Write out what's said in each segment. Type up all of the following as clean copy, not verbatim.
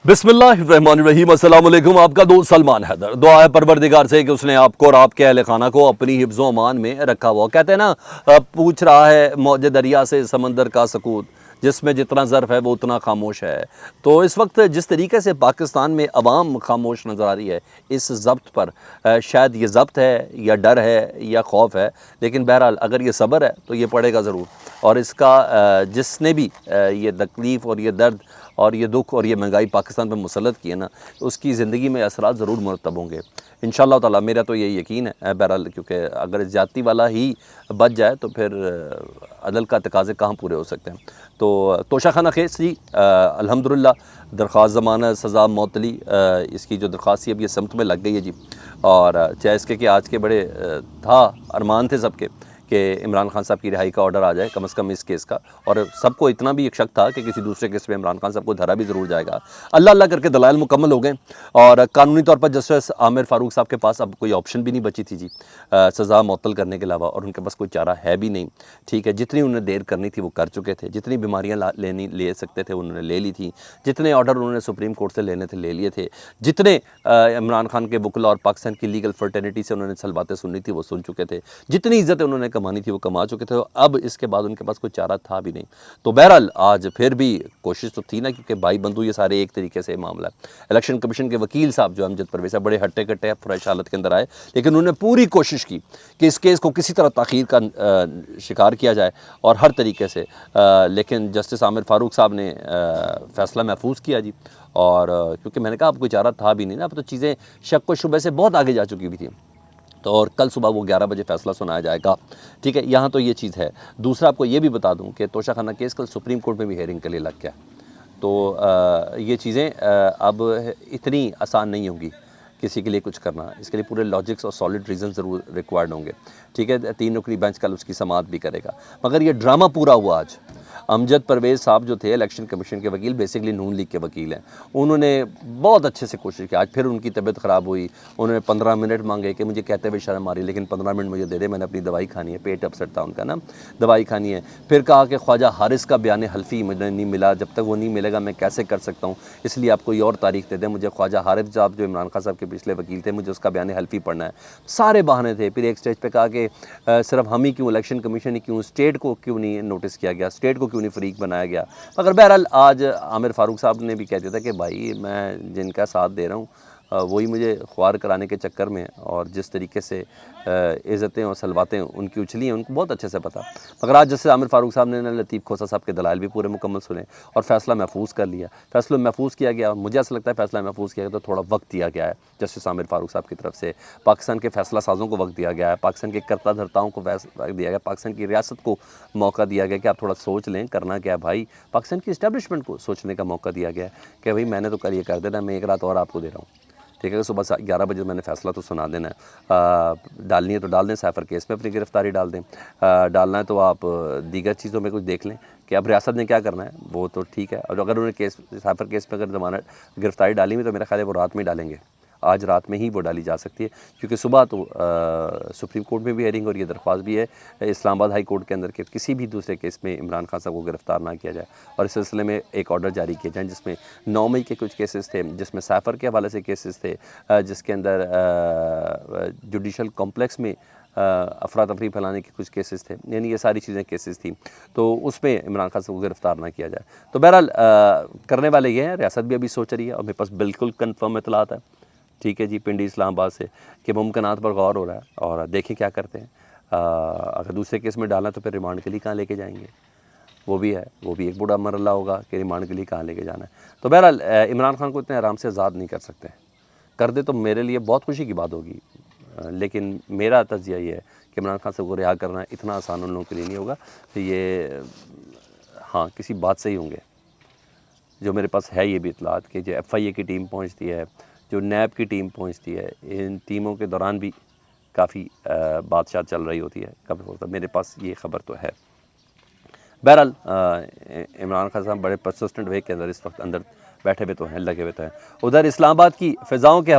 बिस्मिल्लाहिर्रहमानिर्रहीम। अस्सलाम वालेकुम। आपका दोस्त सलमान हैदर। दुआ है परवरदिगार से कि उसने आपको और आपके अहल खाना को अपनी हिफ्ज़ व अमान में रखा हुआ। कहते हैं ना, पूछ रहा है मौज दरिया से समंदर का सकूत, जिसमें जितना ज़र्फ़ है वो उतना खामोश है। तो इस वक्त जिस तरीके से पाकिस्तान में अवाम खामोश नज़र आ रही है, इस ज़ब्त पर शायद ये ज़ब्त है या डर है या खौफ है, लेकिन बहरहाल अगर ये सब्र है तो ये पड़ेगा ज़रूर। और इसका जिसने भी ये तकलीफ़ और ये दर्द और ये दुख और ये महंगाई पाकिस्तान पर मुसल्लत की है ना, उसकी ज़िंदगी में असरात ज़रूर मुरतब होंगे इंशाअल्लाह ताला। मेरा तो ये यकीन है बहरहाल, क्योंकि अगर ज़्यादती वाला ही बच जाए तो फिर अदल का तकाज़े कहाँ पूरे हो सकते हैं। तो तोशाखाना केस जी, अल्हम्दुलिल्लाह दरख्वास्त ज़मानत सज़ा मअतली, इसकी जो दरख्वास्त थी अब ये समत में लग गई है जी। और चाहे इसके कि आज के बड़े था अरमान थे सबके कि इमरान खान साहब की रिहाई का ऑर्डर आ जाए कम से कम इस केस का, और सबको इतना भी एक शक था कि किसी दूसरे केस में इमरान खान साहब को धरा भी ज़रूर जाएगा। अल्लाह अल्लाह करके दलाइल मुकम्मल हो गए और कानूनी तौर पर जस्टिस आमिर फ़ारूक साहब के पास अब कोई ऑप्शन भी नहीं बची थी जी सज़ा मुअत्तल करने के अलावा, और उनके पास कोई चारा है भी नहीं। ठीक है, जितनी उन्हें देर करनी थी वो कर चुके थे, जितनी बीमारियाँ ले सकते थे उन्होंने ले ली थी, जितने ऑर्डर उन्होंने सुप्रीम कोर्ट से लेने थे ले लिए थे, जितने इमरान खान के वकील और पाकिस्तान की लीगल फर्टर्निटी से उन्होंने सल बातें सुननी थी वो सुन चुके थे, जितनी इज्जत उन्होंने कमानी थी वो कमा चुके थे। अब इसके बाद उनके पास कोई चारा था भी नहीं। तो बहरहाल आज फिर भी कोशिश तो थी ना, क्योंकि भाई बंधु ये सारे एक तरीके से मामला है। इलेक्शन कमीशन के वकील साहब जो अमजद परवेज़ साहब बड़े हट्टे कट्टे फ्रेश हालत के अंदर आए, लेकिन उन्होंने पूरी कोशिश की कि इस केस को किसी तरह ताख़ीर का शिकार किया जाए और हर तरीके से, लेकिन जस्टिस आमिर फ़ारूक साहब ने फ़ैसला महफूज किया जी। और क्योंकि मैंने कहा अब कोई चारा था भी नहीं ना, अब तो चीज़ें शक व शुबे से बहुत आगे जा चुकी भी थी। तो और कल सुबह वो 11 बजे फ़ैसला सुनाया जाएगा। ठीक है, यहाँ तो ये चीज़ है। दूसरा आपको ये भी बता दूँ कि तोशाखाना केस कल सुप्रीम कोर्ट में भी हेयरिंग के लिए लग गया। तो ये चीज़ें अब इतनी आसान नहीं होंगी किसी के लिए कुछ करना। इसके लिए पूरे लॉजिक्स और सॉलिड रीज़न ज़रूर रिक्वायर्ड होंगे। ठीक है, 3 रुकनी बेंच कल उसकी समाअत भी करेगा। मगर ये ड्रामा पूरा हुआ आज। अमजद परवेज़ साहब जो थे इलेक्शन कमीशन के वकील, बेसिकली नून लीग के वकील हैं, उन्होंने बहुत अच्छे से कोशिश की। आज फिर उनकी तबीयत ख़राब हुई, उन्होंने 15 मिनट मांगे कि मुझे कहते हुए शर्म आ रही, लेकिन 15 मिनट मुझे दे दे, मैंने अपनी दवाई खानी है, पेट अपसेट था उनका ना, दवाई खानी है। फिर कहा कि ख्वाजा हारिस का बयान हल्फी मुझे नहीं मिला, जब तक वो नहीं मिलेगा मैं कैसे कर सकता हूँ, इसलिए आप कोई और तारीख दे दें, मुझे ख्वाजा हारिस साहब जो इमरान खान साहब के पिछले वकील थे, मुझे उसका बयान हल्फी पढ़ना है। सारे बहाने थे। फिर एक स्टेज पर कहा कि सिर्फ हम ही क्यों, इलेक्शन कमीशन ही क्यों, स्टेट को क्यों नहीं नोटिस किया गया, स्टेट को क्यों नहीं फरीक बनाया गया। मगर बहरहाल आज आमिर फ़ारूक साहब ने भी कह दिया था कि भाई मैं जिनका साथ दे रहा हूँ वही मुझे ख्वार कराने के चक्कर में, और जिस तरीके से इज़्ज़तें और सलवातें उनकी उछली हैं उनको बहुत अच्छे से पता। मगर आज जैसे आमिर फ़ारूक साहब ने लतीफ़ खोसा साहब के दलाइल भी पूरे मुकम्मल सुने और फ़ैसला महफूज कर लिया। फ़ैसला महफूज किया गया, मुझे ऐसा लगता है फ़ैसला महफूज किया गया तो थोड़ा वक्त दिया गया है जस्टिस आमिर फ़ारूक साहब की तरफ से। पाकिस्तान के फ़ैसला साज़ों को वक्त दिया गया है, पाकिस्तान के कर्ता धर्ताओं को वक्त दिया गया, पाकिस्तान की रियासत को मौका दिया गया कि आप थोड़ा सोच लें करना क्या है भाई। पाकिस्तान की इस्टेब्लिशमेंट को सोचने का मौका दिया गया है कि भाई मैंने तो कल ये कर देना, मैं एक रात और आपको दे रहा हूँ। ठीक है, सुबह 11 बजे मैंने फ़ैसला तो सुना देना है। डालनी है तो डाल दें, साइफ़र केस में अपनी गिरफ़्तारी डाल दें। डालना है तो आप दीगर चीज़ों में कुछ देख लें कि अब रियासत ने क्या करना है, वो तो ठीक है। और अगर उन्होंने केस साइफ़र केस में अगर ज़मानत गिरफ़्तारी डाली हुई तो मेरा ख़्याल है वो रात में डालेंगे, आज रात में ही वो डाली जा सकती है, क्योंकि सुबह तो सुप्रीम कोर्ट में भी हेयरिंग और ये दरख्वास्त भी है इस्लामाबाद हाई कोर्ट के अंदर के किसी भी दूसरे केस में इमरान खान साहब को गिरफ़्तार ना किया जाए और इस सिलसिले में एक ऑर्डर जारी किए जाएँ, जिसमें 9 मई के कुछ केसेस थे, जिसमें साइफ़र के हवाले से केसेस थे, जिसके अंदर जुडिशल कॉम्प्लेक्स में अफरा तफरी फैलाने के कुछ केसेस थे, यानी ये सारी चीज़ें केसेस थी, तो उसमें इमरान खान साहब को गिरफ़्तार ना किया जाए। तो बहरहाल करने वाले ये हैं, रियासत भी अभी सोच रही है और मेरे पास बिल्कुल कन्फर्म इतलात है, ठीक है जी, पिंडी इस्लामाबाद से, कि मुमकिनात पर गौर हो रहा है और देखें क्या करते हैं। अगर दूसरे केस में डालना तो फिर रिमांड के लिए कहाँ लेके जाएंगे, वो भी है, वो भी एक बड़ा मरला होगा कि रिमांड के लिए कहाँ लेके जाना है। तो बहरहाल इमरान खान को इतने आराम से आज़ाद नहीं कर सकते, कर दे तो मेरे लिए बहुत खुशी की बात होगी, लेकिन मेरा तज़िया ये है कि इमरान खान साहब को रिहा करना इतना आसान उन लोगों के लिए नहीं होगा। तो ये हाँ किसी बात से ही होंगे, जो मेरे पास है ये भी इतलात कि जो FIA की टीम पहुंचती है, जो नैब की टीम पहुंचती है, इन टीमों के दौरान भी काफ़ी बातचीत चल रही होती है, काफ़ी होता है, मेरे पास ये ख़बर तो है। بہرحال عمران خان صاحب بڑے پرسسٹنٹ وے کے اندر اس وقت اندر بیٹھے ہوئے تو ہیں، لگے ہوئے تو ہیں۔ ادھر اسلام آباد کی فضاؤں کے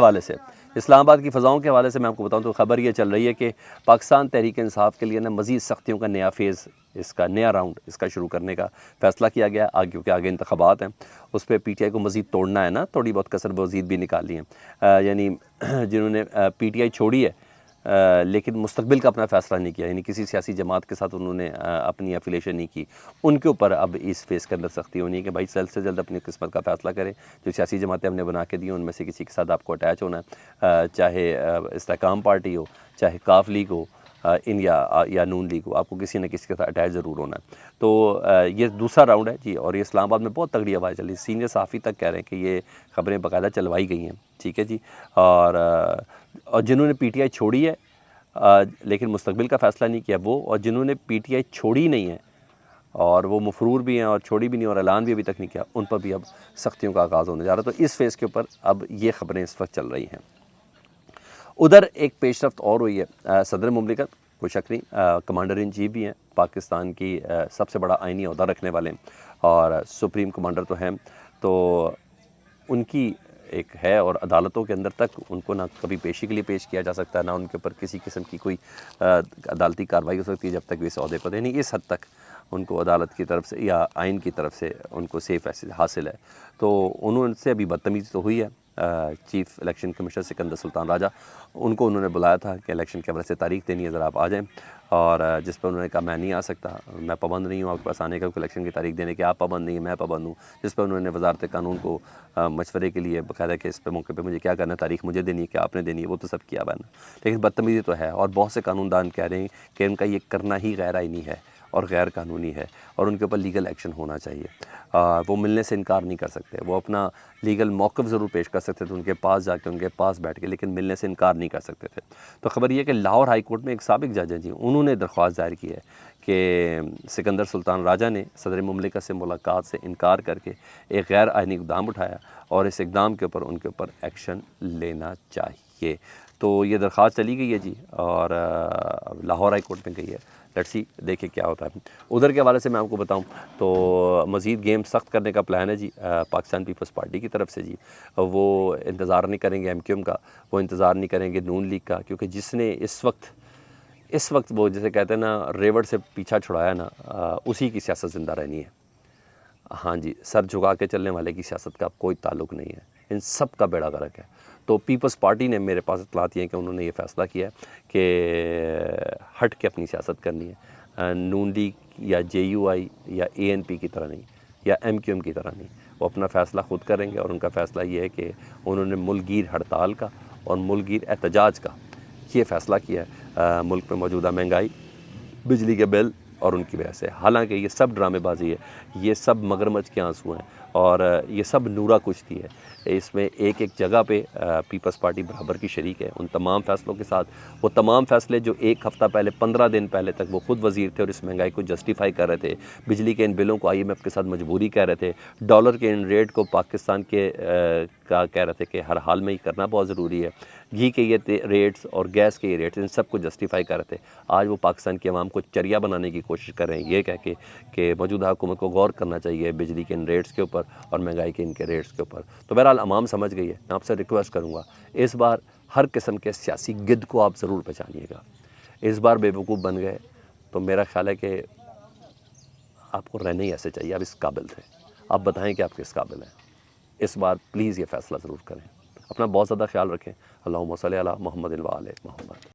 حوالے سے میں آپ کو بتاؤں تو خبر یہ چل رہی ہے کہ پاکستان تحریک انصاف کے لیے نا مزید سختیوں کا نیا فیز، اس کا نیا راؤنڈ اس کا شروع کرنے کا فیصلہ کیا گیا آگے، کیونکہ آگے انتخابات ہیں، اس پہ پی ٹی آئی کو مزید توڑنا ہے نا، تھوڑی بہت کسر مزید بھی نکالنی ہے، یعنی جنہوں نے پی ٹی آئی چھوڑی ہے لیکن مستقبل کا اپنا فیصلہ نہیں کیا، یعنی کسی سیاسی جماعت کے ساتھ انہوں نے اپنی افیلیشن نہیں کی، ان کے اوپر اب اس فیس کے اندر سختی ہونی ہے کہ بھائی جلد سے جلد اپنی قسمت کا فیصلہ کریں۔ جو سیاسی جماعتیں ہم نے بنا کے دی ہیں ان میں سے کسی کے ساتھ آپ کو اٹیچ ہونا ہے، چاہے استحکام پارٹی ہو، چاہے کاف لیگ ہو، یا نون لیگ ہو، آپ کو کسی نہ کسی کے ساتھ اٹیچ ضرور ہونا ہے۔ تو یہ دوسرا راؤنڈ ہے جی، اور یہ اسلام آباد میں بہت تگڑی آواز چلی، سینئر صحافی تک کہہ رہے ہیں کہ یہ خبریں باقاعدہ چلوائی گئی ہیں، ٹھیک ہے جی، اور جنہوں نے پی ٹی آئی چھوڑی ہے لیکن مستقبل کا فیصلہ نہیں کیا وہ، اور جنہوں نے پی ٹی آئی چھوڑی نہیں ہے اور وہ مفرور بھی ہیں اور چھوڑی بھی نہیں اور اعلان بھی ابھی تک نہیں کیا، ان پر بھی اب سختیوں کا آغاز ہونے جا رہا ہے۔ تو اس فیز کے اوپر اب یہ خبریں اس وقت چل رہی ہیں۔ ادھر ایک پیش رفت اور ہوئی ہے، صدر مملکت کوئی شک نہیں کمانڈر ان چیف بھی ہیں، پاکستان کی سب سے بڑا آئینی عہدہ رکھنے والے اور سپریم کمانڈر تو ہیں، تو ان کی ایک ہے، اور عدالتوں کے اندر تک ان کو نہ کبھی پیشی کے لیے پیش کیا جا سکتا ہے، نہ ان کے اوپر کسی قسم کی کوئی عدالتی کارروائی ہو سکتی ہے جب تک وہ اس عہدے پر، یعنی اس حد تک ان کو عدالت کی طرف سے یا آئین کی طرف سے ان کو سیف حاصل ہے۔ تو انہوں سے ابھی بدتمیزی تو ہوئی ہے، چیف الیکشن کمشنر سکندر سلطان راجہ، ان کو انہوں نے بلایا تھا کہ الیکشن کے حوالے سے تاریخ دینی ہے، ذرا آپ آ جائیں، اور جس پر انہوں نے کہا میں نہیں آ سکتا، میں پابند نہیں ہوں آپ کے پاس آنے کا، الیکشن کی تاریخ دینے کے آپ پابند نہیں ہیں، میں پابند ہوں، جس پر انہوں نے وزارت قانون کو مشورے کے لیے باقاعدہ کہ اس پہ موقع پہ مجھے کیا کرنا ہے، تاریخ مجھے دینی ہے کہ آپ نے دینی ہے، وہ تو سب کیا بنا، لیکن بدتمیزی تو ہے، اور بہت سے قانون دان کہہ رہے ہیں کہ ان کا یہ کرنا ہی غیر آئینی ہے اور غیر قانونی ہے، اور ان کے اوپر لیگل ایکشن ہونا چاہیے، وہ ملنے سے انکار نہیں کر سکتے، وہ اپنا لیگل موقف ضرور پیش کر سکتے تھے ان کے پاس جا کے، ان کے پاس بیٹھ کے، لیکن ملنے سے انکار نہیں کر سکتے تھے۔ تو خبر یہ کہ لاہور ہائی کورٹ میں ایک سابق جج ہیں جی، انہوں نے درخواست دائر کی ہے کہ سکندر سلطان راجہ نے صدر مملکت سے ملاقات سے انکار کر کے ایک غیر آئینی اقدام اٹھایا، اور اس اقدام کے اوپر ان کے اوپر ایکشن لینا چاہیے۔ تو یہ درخواست چلی گئی ہے جی، اور لاہور ہائی کورٹ میں گئی ہے، لیٹس سی دیکھیں کیا ہوتا ہے۔ ادھر کے حوالے سے میں آپ کو بتاؤں تو مزید گیم سخت کرنے کا پلان ہے جی پاکستان پیپلز پارٹی کی طرف سے جی، وہ انتظار نہیں کریں گے ایم کیو ایم کا، وہ انتظار نہیں کریں گے نون لیگ کا، کیونکہ جس نے اس وقت وہ جسے کہتے ہیں نا ریوڑ سے پیچھا چھڑایا نا، اسی کی سیاست زندہ رہنی ہے۔ ہاں جی، سر جھکا کے چلنے والے کی سیاست کا کوئی تعلق نہیں ہے، ان سب کا بیڑا غرق ہے۔ تو پیپلز پارٹی نے میرے پاس اطلاعات یہ ہیں کہ انہوں نے یہ فیصلہ کیا ہے کہ ہٹ کے اپنی سیاست کرنی ہے، نون لیگ یا جے یو آئی یا اے این پی کی طرح نہیں، یا ایم کیو ایم کی طرح نہیں، وہ اپنا فیصلہ خود کریں گے، اور ان کا فیصلہ یہ ہے کہ انہوں نے ملک گیر ہڑتال کا اور ملک گیر احتجاج کا یہ فیصلہ کیا ہے ملک میں موجودہ مہنگائی، بجلی کے بل اور ان کی وجہ سے، حالانکہ یہ سب ڈرامے بازی ہے، یہ سب مگرمچھ کے آنسو ہیں، اور یہ سب نورا کشتی ہے۔ اس میں ایک جگہ پہ پیپلز پارٹی برابر کی شریک ہے ان تمام فیصلوں کے ساتھ، وہ تمام فیصلے جو ایک ہفتہ پہلے 15 دن پہلے تک وہ خود وزیر تھے اور اس مہنگائی کو جسٹیفائی کر رہے تھے، بجلی کے ان بلوں کو آئی ایم ایف کے ساتھ مجبوری کہہ رہے تھے، ڈالر کے ان ریٹ کو پاکستان کے کا کہہ رہے تھے کہ ہر حال میں ہی کرنا بہت ضروری ہے، گھی کے یہ ریٹس اور گیس کے یہ ریٹس، ان سب کو جسٹیفائی کر رہے تھے، آج وہ پاکستان کی عوام کو چریا بنانے کی کوشش کر رہے ہیں، یہ کہہ کے کہ موجودہ حکومت کو غور کرنا چاہیے بجلی کے ان ریٹس کے اوپر اور مہنگائی کے ان کے ریٹس کے اوپر۔ تو بہرحال عوام سمجھ گئی ہے، میں آپ سے ریکویسٹ کروں گا اس بار ہر قسم کے سیاسی گد کو آپ ضرور پہچانیے گا، اس بار بے وقوف بن گئے تو میرا خیال ہے کہ آپ کو رہنے ہی ایسے چاہیے، آپ اس قابل تھے، آپ بتائیں کہ آپ کس قابل ہیں، اس بار پلیز یہ فیصلہ ضرور کریں، اپنا بہت زیادہ خیال رکھیں، اللہم صلی علی محمد و آل محمد۔